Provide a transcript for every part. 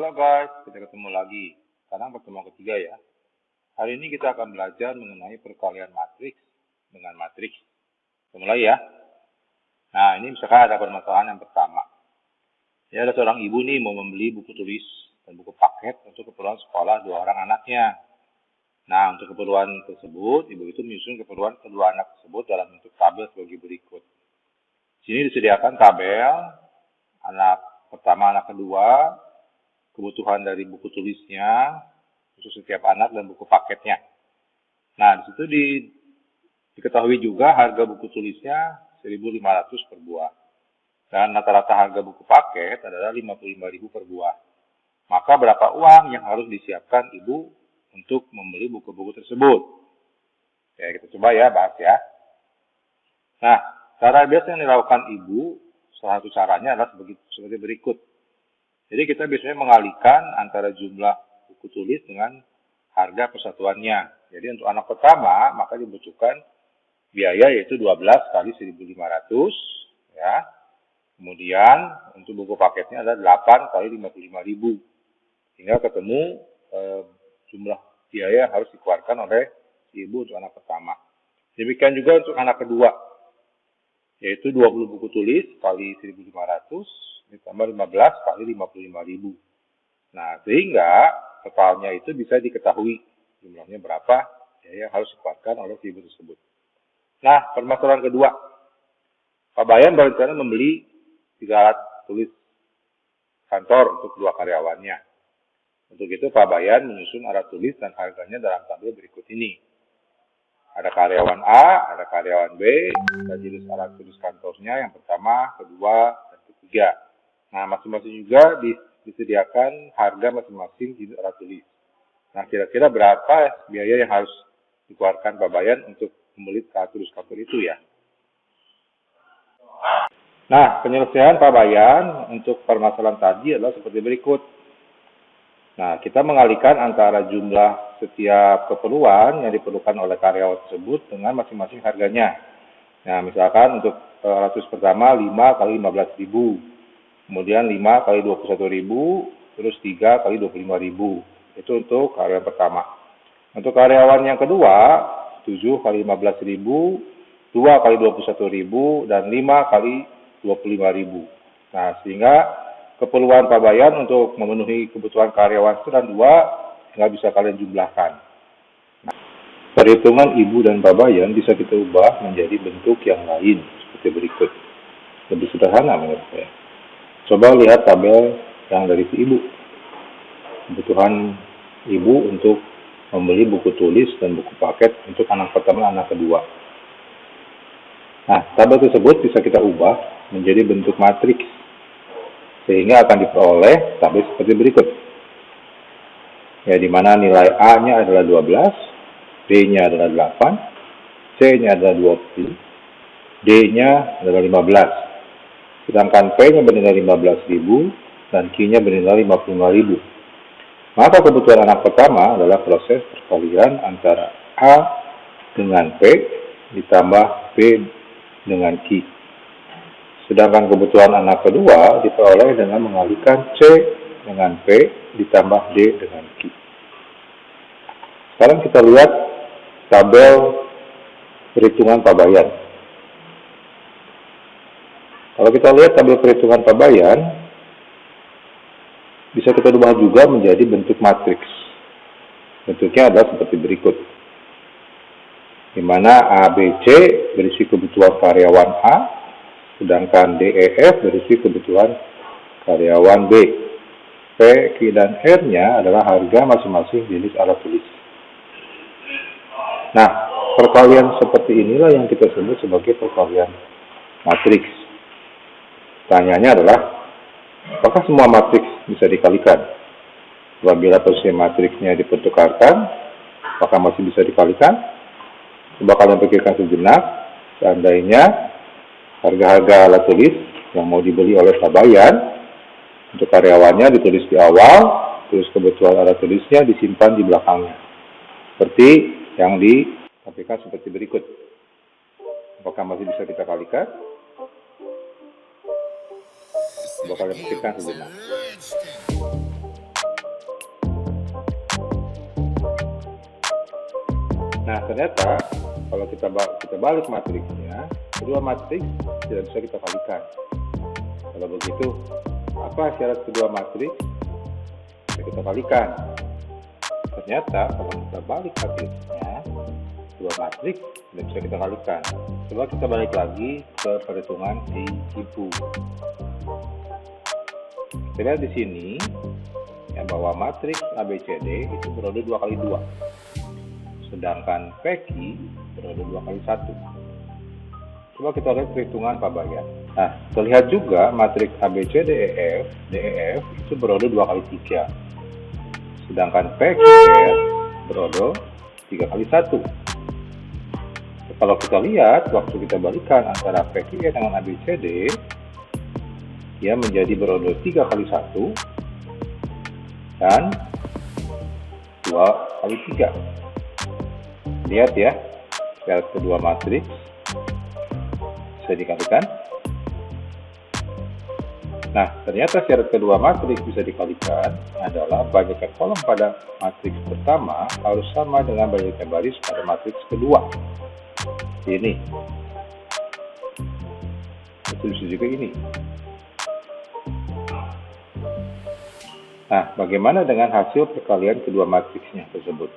Halo guys, kita ketemu lagi. Sekarang pertemuan ketiga ya. Hari ini kita akan belajar mengenai perkalian matriks dengan matriks. Kita mulai ya. Nah, ini misalkan ada permasalahan yang pertama. Ya, ada seorang ibu nih mau membeli buku tulis dan buku paket untuk keperluan sekolah 2 orang anaknya. Nah, untuk keperluan tersebut, ibu itu menyusun keperluan kedua anak tersebut dalam bentuk tabel sebagai berikut. Di sini disediakan tabel anak pertama, anak kedua, kebutuhan dari buku tulisnya untuk setiap anak dan buku paketnya. Nah, di situ diketahui juga harga buku tulisnya 1.500 per buah. Dan rata-rata harga buku paket adalah 55.000 per buah. Maka berapa uang yang harus disiapkan ibu untuk membeli buku-buku tersebut? Ya, kita coba ya bahas ya. Nah, cara biasa yang dilakukan ibu, salah satu caranya adalah seperti berikut. Jadi kita biasanya mengalihkan antara jumlah buku tulis dengan harga persatuannya. Jadi untuk anak pertama maka dibutuhkan biaya yaitu 12 kali 1.500 ya. Kemudian untuk buku paketnya adalah 8 kali 55.000. Sehingga ketemu jumlah biaya yang harus dikeluarkan oleh si ibu untuk anak pertama. Demikian juga untuk anak kedua, yaitu 20 buku tulis kali 1.500 ditambah 15 kali 55.000. Nah, sehingga totalnya itu bisa diketahui jumlahnya berapa yang harus dikeluarkan oleh si ibu tersebut. Nah, permasalahan kedua. Pak Bayan berencana membeli 3 alat tulis kantor untuk 2 karyawannya. Untuk itu Pak Bayan menyusun alat tulis dan harganya dalam tabel berikut ini. Ada karyawan A, ada karyawan B, dan jenis alat tulis kantornya yang pertama, kedua, dan ketiga. Nah, masing-masing juga disediakan harga masing-masing jenis alat tulis. Nah, kira-kira berapa biaya yang harus dikeluarkan Pak Bayan untuk membeli alat tulis kantor itu ya? Nah, penyelesaian Pak Bayan untuk permasalahan tadi adalah seperti berikut. Nah, kita mengalihkan antara jumlah setiap keperluan yang diperlukan oleh karyawan tersebut dengan masing-masing harganya. Nah, misalkan untuk alat tulis pertama 5 kali 15.000. Kemudian 5 kali 21.000, terus 3 kali 25.000. Itu untuk karyawan pertama. Untuk karyawan yang kedua, 7 kali 15.000, 2 kali 21.000, dan 5 kali 25.000. Nah, sehingga keperluan Pak Bayan untuk memenuhi kebutuhan karyawan itu dan 2, nggak bisa kalian jumlahkan. Nah, perhitungan Ibu dan Pak Bayan bisa kita ubah menjadi bentuk yang lain seperti berikut. Lebih sederhana menurut saya. Coba lihat tabel yang dari si ibu. Kebutuhan ibu untuk membeli buku tulis dan buku paket untuk anak pertama dan anak kedua. Nah, tabel tersebut bisa kita ubah menjadi bentuk matriks. Sehingga akan diperoleh tabel seperti berikut. Ya, di mana nilai A-nya adalah 12, B-nya adalah 8, C-nya adalah 20, D-nya adalah 15. Sedangkan P-nya bernilai 15.000 dan Q-nya bernilai 55.000. Maka kebutuhan anak pertama adalah proses perkalian antara A dengan P ditambah B dengan Q. Sedangkan kebutuhan anak kedua diperoleh dengan mengalihkan C dengan P ditambah D dengan Q. Sekarang kita lihat tabel perhitungan Pak Bayan. Kalau kita lihat tabel perhitungan Pak Bayan, bisa kita ubah juga menjadi bentuk matriks. Bentuknya adalah seperti berikut. Di mana A, B, C berisi kebutuhan karyawan A, sedangkan D, E, F berisi kebutuhan karyawan B. P, Q, dan R-nya adalah harga masing-masing jenis alat tulis. Nah, perkalian seperti inilah yang kita sebut sebagai perkalian matriks. Pertanyaannya adalah, apakah semua matriks bisa dikalikan? Apabila posisi matriksnya dipertukarkan, apakah masih bisa dikalikan? Coba kalian pikirkan sejenak, seandainya harga-harga alat tulis yang mau dibeli oleh Pak Bayan untuk karyawannya ditulis di awal, terus kebutuhan alat tulisnya disimpan di belakangnya. Seperti yang ditampilkan seperti berikut. Apakah masih bisa kita kalikan? Coba kalian pikirkan sejenak. Nah, ternyata kalau kita balik matriksnya, kedua matriks tidak bisa kita kalikan. Kalau begitu, apa syarat kedua matriks? Bisa kita kalikan. Ternyata kalau kita balik matriksnya, dua matriks tidak bisa kita kalikan. Coba kita balik lagi ke perhitungan si ibu. Kita lihat di sini yang bahwa matriks ABCD itu berada 2 kali 2. Sedangkan PQ berada 2 kali 1. Coba kita lihat perhitungan Pak Bayan. Nah, terlihat juga matriks ABCDEF, DEF itu berada 2 kali 3. Sedangkan PQR berada 3 kali 1. Kalau kita lihat, waktu kita balikan antara PQR dengan ABCD, dia menjadi berada 3 kali 1 dan 2 kali 3. Lihat ya, syarat kedua matriks bisa dikalikan. Nah, ternyata syarat kedua matriks bisa dikalikan adalah banyaknya kolom pada matriks pertama harus sama dengan banyaknya baris pada matriks kedua. Ini. Itu bisa juga ini. Nah, bagaimana dengan hasil perkalian kedua matriksnya tersebut?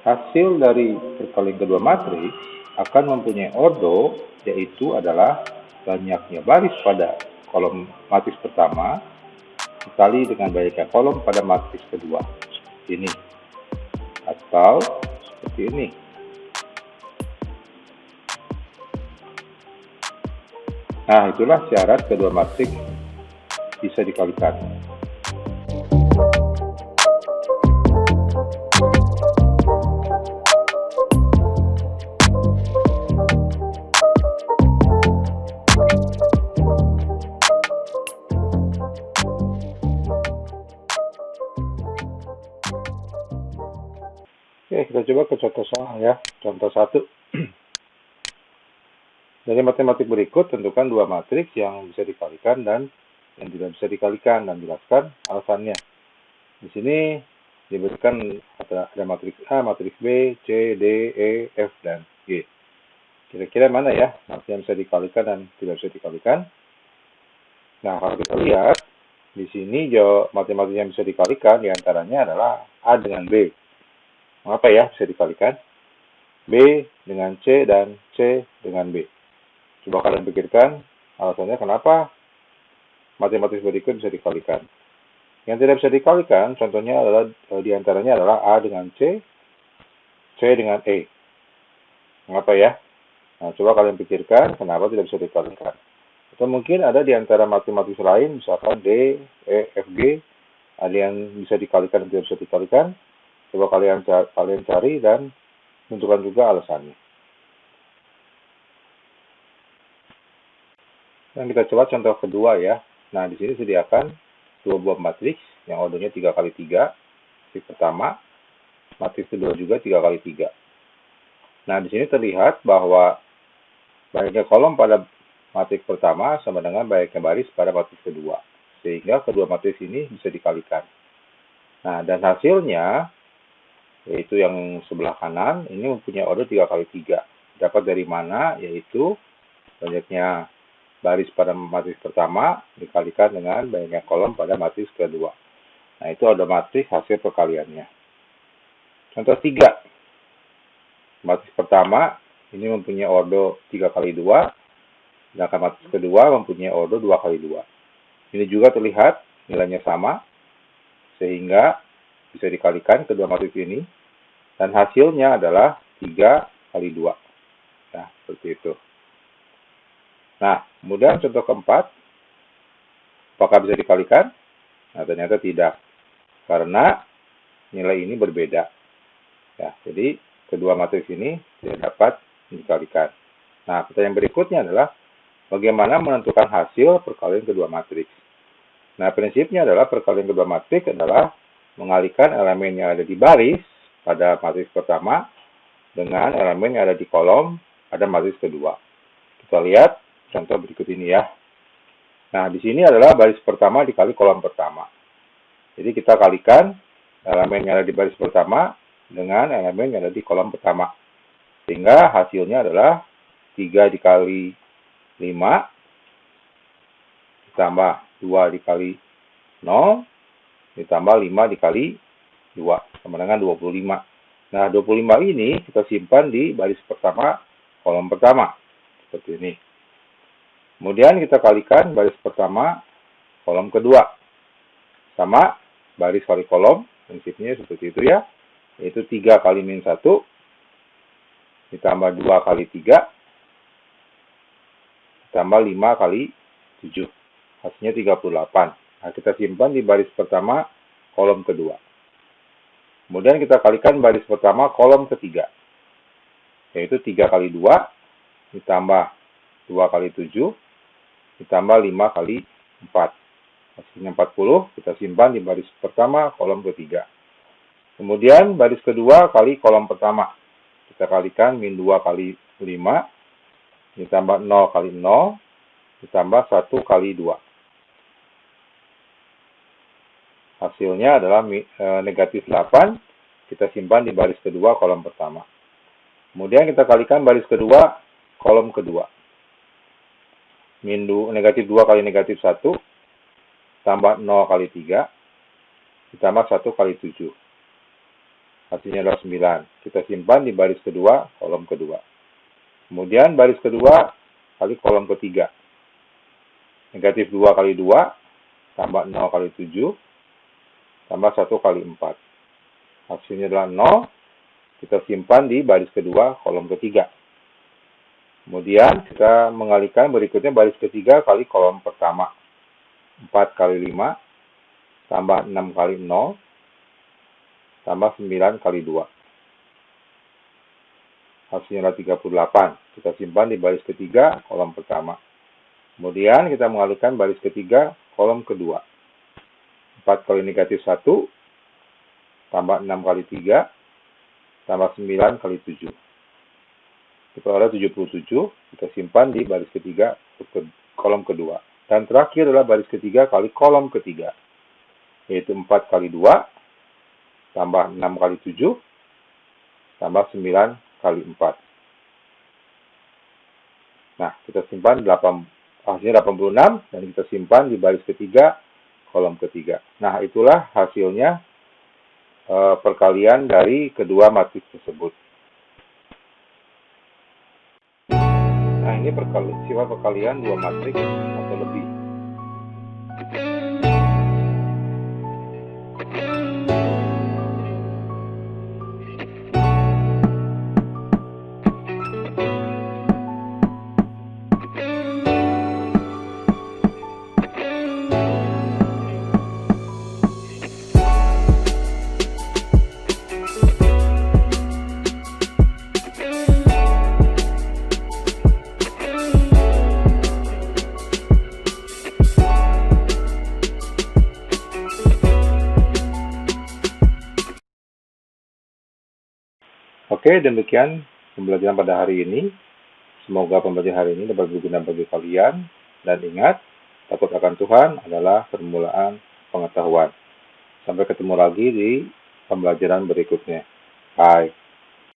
Hasil dari perkalian kedua matriks akan mempunyai ordo, yaitu adalah banyaknya baris pada kolom matriks pertama dikali dengan banyaknya kolom pada matriks kedua. Ini. Atau seperti ini. Nah, itulah syarat kedua matriks bisa dikalikan. Oke, kita coba ke contoh soal ya. Contoh 1. Dari matematik berikut, tentukan dua matriks yang bisa dikalikan dan yang tidak bisa dikalikan dan jelaskan alasannya. Di sini diberikan ada matriks A, matriks B, C, D, E, F, dan G. Kira-kira mana ya matriks yang bisa dikalikan dan tidak bisa dikalikan? Nah, kalau kita lihat, di sini matematik yang bisa dikalikan diantaranya adalah A dengan B. Mengapa ya bisa dikalikan? B dengan C dan C dengan B. Coba kalian pikirkan alasannya kenapa matematik berikut bisa dikalikan. Yang tidak bisa dikalikan, contohnya adalah diantaranya adalah A dengan C, C dengan E. Mengapa ya? Nah, coba kalian pikirkan kenapa tidak bisa dikalikan. Atau mungkin ada di antara matematik lain, misalkan D, E, F, G, ada yang bisa dikalikan dan tidak bisa dikalikan. Coba kalian cari dan tentukan juga alasannya. Dan kita coba contoh kedua ya. Nah, di sini sediakan dua buah matriks yang ordernya 3 kali 3. Matriks pertama, matriks kedua juga 3 kali 3. Nah, di sini terlihat bahwa banyaknya kolom pada matriks pertama sama dengan banyaknya baris pada matriks kedua. Sehingga kedua matriks ini bisa dikalikan. Nah, dan hasilnya yaitu yang sebelah kanan, ini mempunyai order 3 kali 3. Dapat dari mana? Yaitu banyaknya baris pada matriks pertama dikalikan dengan banyaknya kolom pada matriks kedua. Nah, itu order matriks hasil perkaliannya. Contoh 3. Matriks pertama, ini mempunyai order 3 kali 2, sedangkan matriks kedua mempunyai order 2 kali 2. Ini juga terlihat nilainya sama, sehingga bisa dikalikan kedua matriks ini. Dan hasilnya adalah 3 kali 2. Nah, seperti itu. Nah, kemudian contoh keempat. Apakah bisa dikalikan? Nah, ternyata tidak. Karena nilai ini berbeda. Ya, jadi, kedua matriks ini tidak dapat dikalikan. Nah, pertanyaan berikutnya adalah, bagaimana menentukan hasil perkalian kedua matriks? Nah, prinsipnya adalah perkalian kedua matriks adalah mengalihkan elemen yang ada di baris pada matriks pertama dengan elemen yang ada di kolom pada matriks kedua. Kita lihat contoh berikut ini ya. Nah, di sini adalah baris pertama dikali kolom pertama. Jadi kita kalikan elemen yang ada di baris pertama dengan elemen yang ada di kolom pertama. Sehingga hasilnya adalah 3 dikali 5 ditambah 2 dikali 0 ditambah 5 dikali 2 sama dengan 25. Nah, 25 ini kita simpan di baris pertama, kolom pertama. Seperti ini. Kemudian kita kalikan baris pertama, kolom kedua. Sama baris kali kolom, prinsipnya seperti itu ya. Yaitu 3 kali min 1 ditambah 2 kali 3 ditambah 5 kali 7. Hasilnya 38. Nah, kita simpan di baris pertama, kolom kedua. Kemudian kita kalikan baris pertama, kolom ketiga. Yaitu 3 kali 2 ditambah 2 kali 7 ditambah 5 kali 4. Hasilnya 40, kita simpan di baris pertama, kolom ketiga. Kemudian baris kedua kali kolom pertama. Kita kalikan min 2 kali 5, ditambah 0 kali 0, ditambah 1 kali 2. Hasilnya adalah negatif 8, kita simpan di baris kedua, kolom pertama. Kemudian kita kalikan baris kedua, kolom kedua. Negatif 2 kali negatif 1, tambah 0 kali 3, ditambah 1 kali 7. Hasilnya adalah 9. Kita simpan di baris kedua, kolom kedua. Kemudian baris kedua kali kolom ketiga. Negatif 2 kali 2, tambah 0 kali 7, tambah 1 kali 4. Hasilnya adalah 0. Kita simpan di baris kedua, kolom ketiga. Kemudian kita mengalihkan berikutnya baris ketiga kali kolom pertama. 4 kali 5, tambah 6 kali 0, tambah 9 kali 2. Hasilnya adalah 38. Kita simpan di baris ketiga, kolom pertama. Kemudian kita mengalihkan baris ketiga, kolom kedua. 4 kali negatif 1, tambah 6 kali 3, tambah 9 kali 7. Itu adalah 77, kita simpan di baris ketiga, kolom kedua. Dan terakhir adalah baris ketiga kali kolom ketiga. Yaitu 4 kali 2, tambah 6 kali 7, tambah 9 kali 4. Nah, kita simpan hasilnya 86, dan kita simpan di baris ketiga, kolom ketiga. Nah, itulah hasilnya perkalian dari kedua matriks tersebut. Nah, ini sifat perkalian dua matriks atau lebih. Oke, demikian pembelajaran pada hari ini. Semoga pembelajaran hari ini dapat berguna bagi kalian. Dan ingat, takut akan Tuhan adalah permulaan pengetahuan. Sampai ketemu lagi di pembelajaran berikutnya. Bye.